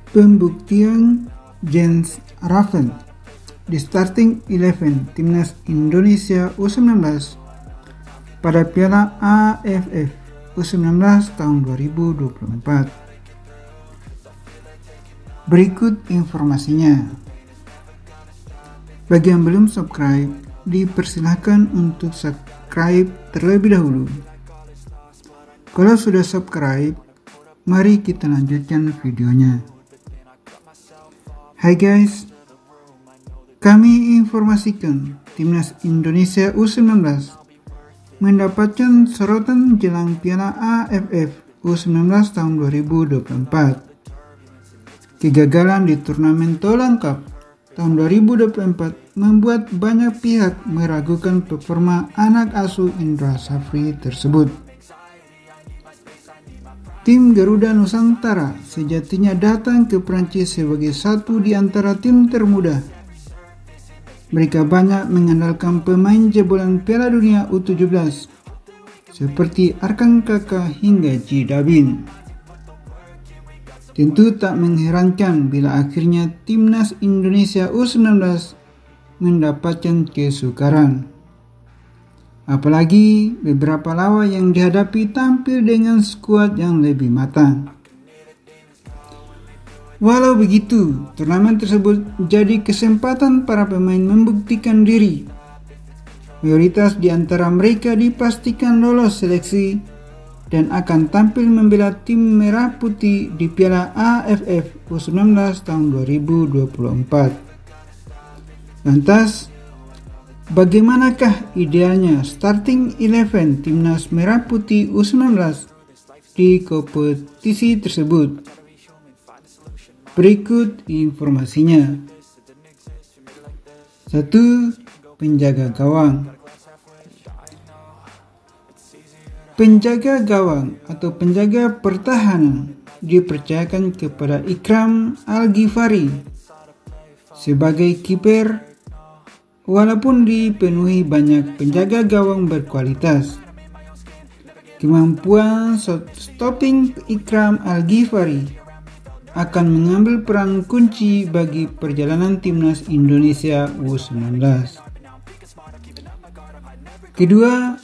Pembuktian Jens Raffen di starting 11 Timnas Indonesia U19 pada Piala AFF U19 tahun 2024. Berikut informasinya. Bagi yang belum subscribe, dipersilahkan untuk subscribe terlebih dahulu. Kalau sudah subscribe, mari kita lanjutkan videonya. Hai guys, kami informasikan Timnas Indonesia U19 mendapatkan sorotan jelang Piala AFF U19 tahun 2024. Kegagalan di turnamen Thailand Cup tahun 2024 membuat banyak pihak meragukan performa anak asuh Indra Safri tersebut. Tim Garuda Nusantara sejatinya datang ke Prancis sebagai satu di antara tim termuda. Mereka banyak mengandalkan pemain jebolan Piala Dunia U17 seperti Arkan Kaka hingga Ji Dabin. Tentu tak mengherankan bila akhirnya Timnas Indonesia U19 mendapatkan kesukaran. Apalagi beberapa lawan yang dihadapi tampil dengan skuad yang lebih matang. Walau begitu, turnamen tersebut jadi kesempatan para pemain membuktikan diri. Mayoritas di antara mereka dipastikan lolos seleksi dan akan tampil membela tim Merah Putih di Piala AFF U19 tahun 2024. Lantas, bagaimanakah idealnya starting 11 Timnas Merah Putih U19 di kompetisi tersebut? Berikut informasinya. 1. Penjaga gawang. Penjaga gawang atau penjaga pertahanan dipercayakan kepada Ikram Al-Ghifari sebagai kiper. Walaupun dipenuhi banyak penjaga gawang berkualitas, kemampuan stopping Ikram Al-Ghifari akan mengambil peran kunci bagi perjalanan Timnas Indonesia U19. Kedua,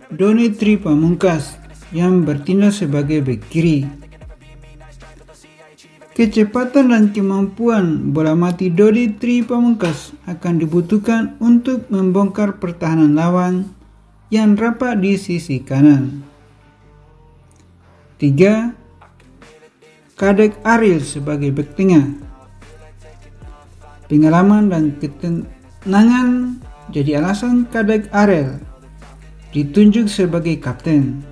Doni Tri Pamungkas yang bertindak sebagai bek kiri. Kecepatan dan kemampuan bola mati Dodi Tri Pamungkas akan dibutuhkan untuk membongkar pertahanan lawan yang rapat di sisi kanan. 3. Kadek Ariel sebagai bek tengah. Pengalaman dan ketenangan jadi alasan Kadek Ariel ditunjuk sebagai kapten.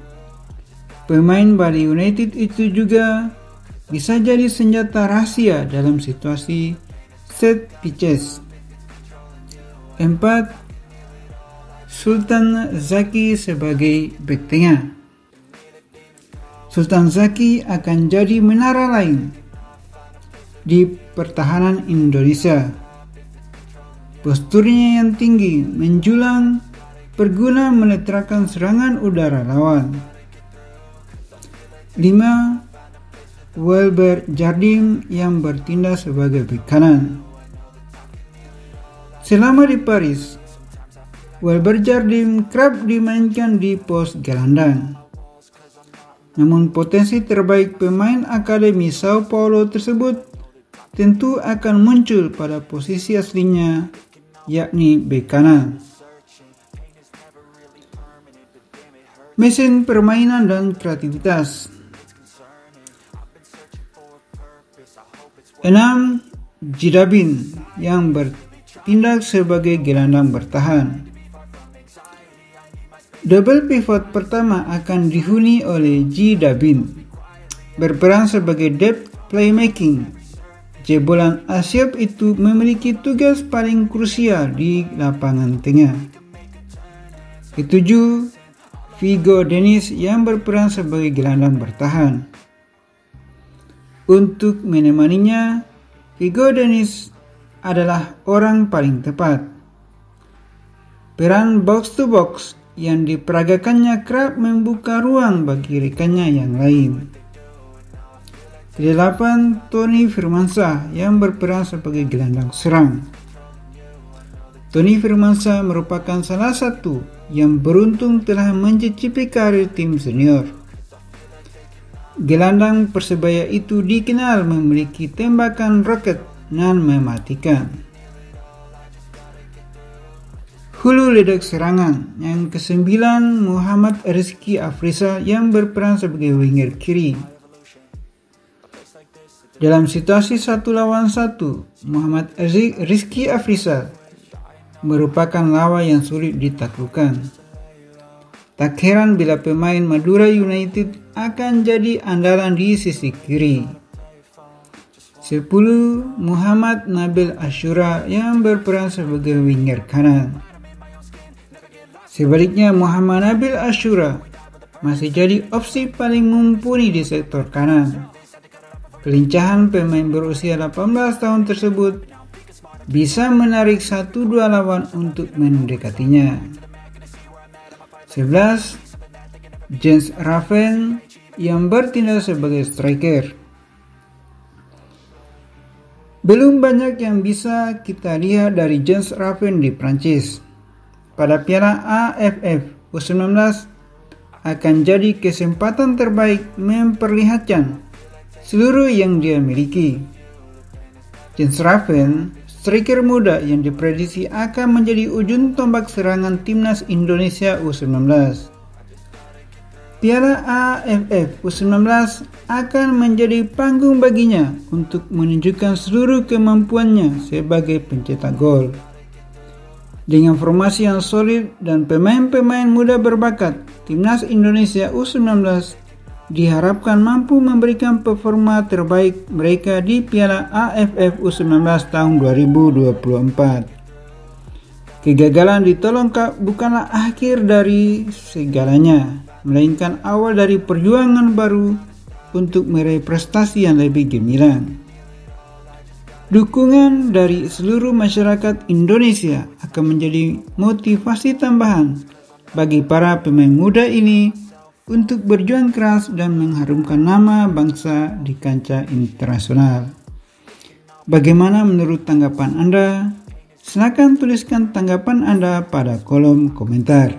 Pemain Bali United itu juga bisa jadi senjata rahasia dalam situasi set pitches. 4. Sultan Zaki sebagai bek tengah. Sultan Zaki akan jadi menara lain di pertahanan Indonesia. Posturnya yang tinggi menjulang berguna menetralkan serangan udara lawan. 5. Welber Jardim yang bertindak sebagai bek kanan. Selama di Paris, Welber Jardim kerap dimainkan di pos gelandang. Namun potensi terbaik pemain Akademi Sao Paulo tersebut tentu akan muncul pada posisi aslinya, yakni bek kanan. Mesin permainan dan kreativitas. 6. Ji Dabin yang bertindak sebagai gelandang bertahan. Double pivot pertama akan dihuni oleh Ji Dabin, berperan sebagai depth playmaking. Jebolan Asyap itu memiliki tugas paling krusial di lapangan tengah. 7. Vigo Dennis yang berperan sebagai gelandang bertahan. Untuk menemaninya, Vigo Dennis adalah orang paling tepat. Peran box to box yang diperagakannya kerap membuka ruang bagi rekannya yang lain. Kedelapan, Tony Firmansyah yang berperan sebagai gelandang serang. Tony Firmansyah merupakan salah satu yang beruntung telah mencicipi karir tim senior. Gelandang Persebaya itu dikenal memiliki tembakan roket nan mematikan. Hulu ledak serangan yang ke-9, Muhammad Rizky Afrizal yang berperan sebagai winger kiri. Dalam situasi 1 lawan 1, Muhammad Rizky Afrizal merupakan lawan yang sulit ditaklukkan. Tak heran bila pemain Madura United akan jadi andalan di sisi kiri. 10, Muhammad Nabil Ashura yang berperan sebagai winger kanan. Sebaliknya, Muhammad Nabil Ashura masih jadi opsi paling mumpuni di sektor kanan. Kelincahan pemain berusia 18 tahun tersebut bisa menarik 1-2 lawan untuk mendekatinya. 11, Jens Raven yang bertindak sebagai striker. Belum banyak yang bisa kita lihat dari Jens Raven di Prancis. Pada Piala AFF U19 akan jadi kesempatan terbaik memperlihatkan seluruh yang dia miliki. Jens Raven, striker muda yang diprediksi akan menjadi ujung tombak serangan timnas Indonesia U19. Piala AFF U19 akan menjadi panggung baginya untuk menunjukkan seluruh kemampuannya sebagai pencetak gol. Dengan formasi yang solid dan pemain-pemain muda berbakat, timnas Indonesia U19 diharapkan mampu memberikan performa terbaik mereka di Piala AFF U19 tahun 2024. Kegagalan di Tolong Cup bukanlah akhir dari segalanya, melainkan awal dari perjuangan baru untuk meraih prestasi yang lebih gemilang. Dukungan dari seluruh masyarakat Indonesia akan menjadi motivasi tambahan bagi para pemain muda ini untuk berjuang keras dan mengharumkan nama bangsa di kancah internasional. Bagaimana menurut tanggapan Anda? Silakan tuliskan tanggapan Anda pada kolom komentar.